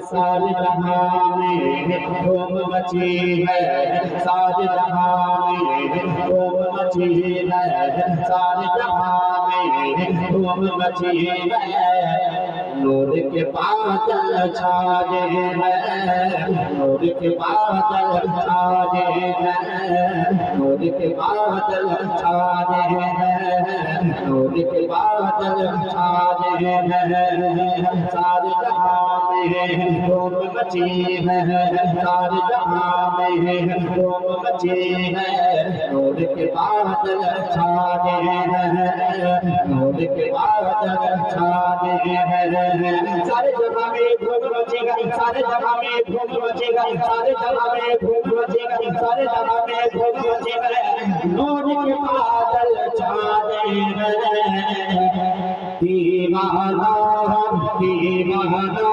सारे जहां में धूम मची है, सारे जहां में धूम मची है, सारे जहां में धूम मची है। नूर के बादल छाए हैं, नूर के बादल छाए हैं, नूर के बादल छाए हैं, नूर के बादल छाए हैं। सारे जहां में धूम मची है, सारे जहां में धूम मची है। नूर के बादल छाए हैं, नूर के बादल छाए हैं। सारे जहां में धूम मचेगा, सारे जहां में धूम मचेगा, सारे जहां में धूम मचेगा, सारे जहां में धूम मचेगा। नूर के बादल छाए हैं। दीवाना दीवाना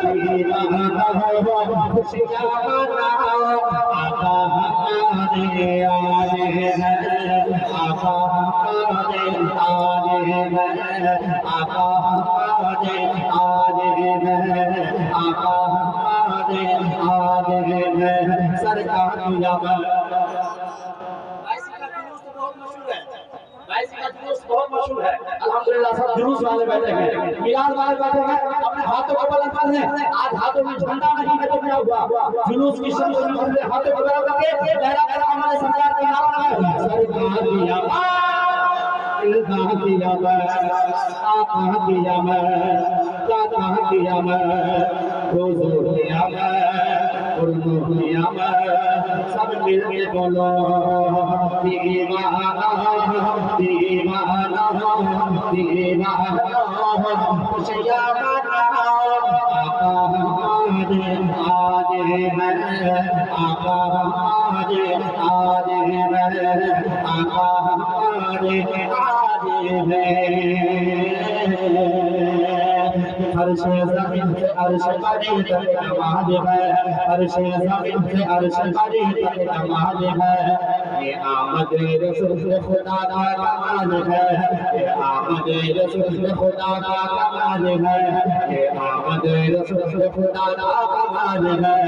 दीवाना खुशियां मनाओ, आका हमारे आए हैं, आका हमारे आए हैं, आका हमारे आए हैं, आका हमारे आए हैं। सरकार बहुत मशहूर है। अल्हम्दुलिल्लाह सब जुलूस वाले बैठे हैं, मिलाद वाले बैठे हैं, अपने हाथों को बुलंद कर हैं। आज हाथों में झंडा नहीं है तो क्या हुआ? जुलूस की शक्ल में अपने हाथों को बुलंद करके लहरा कर हमारे सरकार का नारा है। सरकार दिया दिया मैं, आका दिया मैं, दादा दिया मैं, हुजूर दिया मैं, उर्दू दिया मैं। सब मिल के बोलो दीवाना दीवाना दीवाना खुशियां मनाओ, आका हमारे आए हैं, आका हमारे आए हैं, आका हमारे आए हैं। अर्श ज़मीन से अर्श परी तक कमाल है, अर्श ज़मीन से अर्श परी तक कमाल है। ये आमद रसूल खुदा का कमाल है, ये आमद रसूल खुदा का कमाल है, ये आमद रसूल खुदा का कमाल है।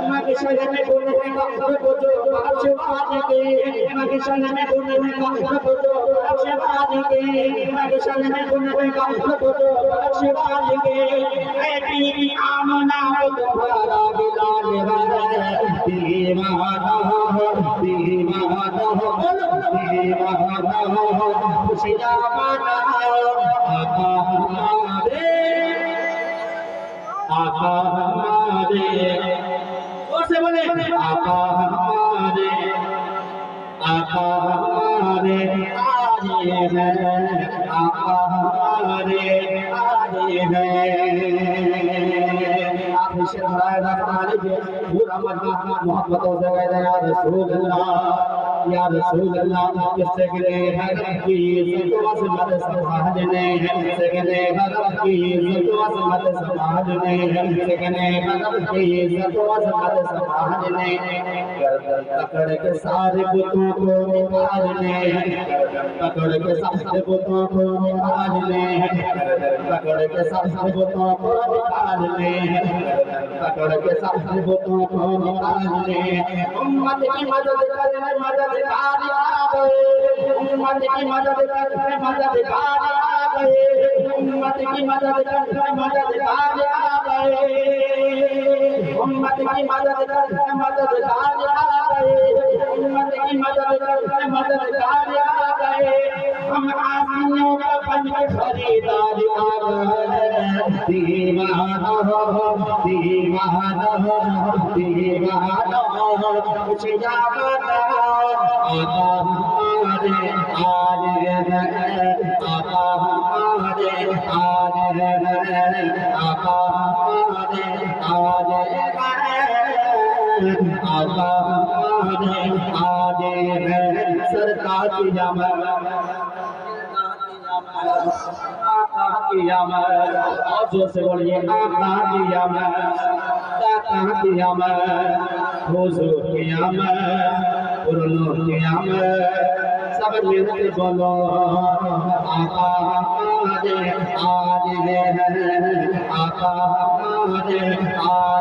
मकसद में गुनहगार को जो बख्शवाने के, मकसद में गुनहगार को जो बख्शवाने के, मकसद में गुनहगार को जो बख्शवाने के। ऐ बीबी आमना तुम्हारा बिलाल है, दीवाना दीवाना दीवाना खुशियां मनाओ, आका हमारे आका हमारे, जोर से बोले आका हमारे, आका हमारे आए हैं, आका हमारे आए हैं। आप शेर बनाए रखना लीजिए, पूरा मजमा मोहब्बतों से कहते हैं या रसूल अल्लाह, या रसूल अल्लाह। किससे गिरे हर की इज्जत अज़मत संभालने, किससे गिरे हर की इज्जत अज़मत संभालने, किससे गिरे हर की इज्जत अज़मत संभालने। गर्दन पकड़ के सारे बुतों को निकालने, गर्दन पकड़ के सारे बुतों को निकालने, गर्दन पकड़ के सारे बुतों को निकालने, गर्दन पकड़ के सारे बुतों को निकालने। उम्मत की मदद करने मददगार आ गए, उम्मत की मदद करने मददगार आ गए, उम्मत की मदद करने मददगार आ गए, उम्मत की मदद करने मददगार आ गए, उम्मत की मदद करने मददगार आ गए। हम आसियों का बन के खरीदार आ गए। दीवाना दीवाना दीवाना खुशियां मनाओ, आका हमारे आए हैं, आका हमारे आए हैं, आका हमारे आए हैं, आका हमारे आए हैं। सरकार की जामत आका की आमद, और जोर से बोलिए आका की आमद, दाता की आमद, हुजूर की आमद, उर्नूर की आमद। सब मिलके बोलो आका आज है आका हमारे आज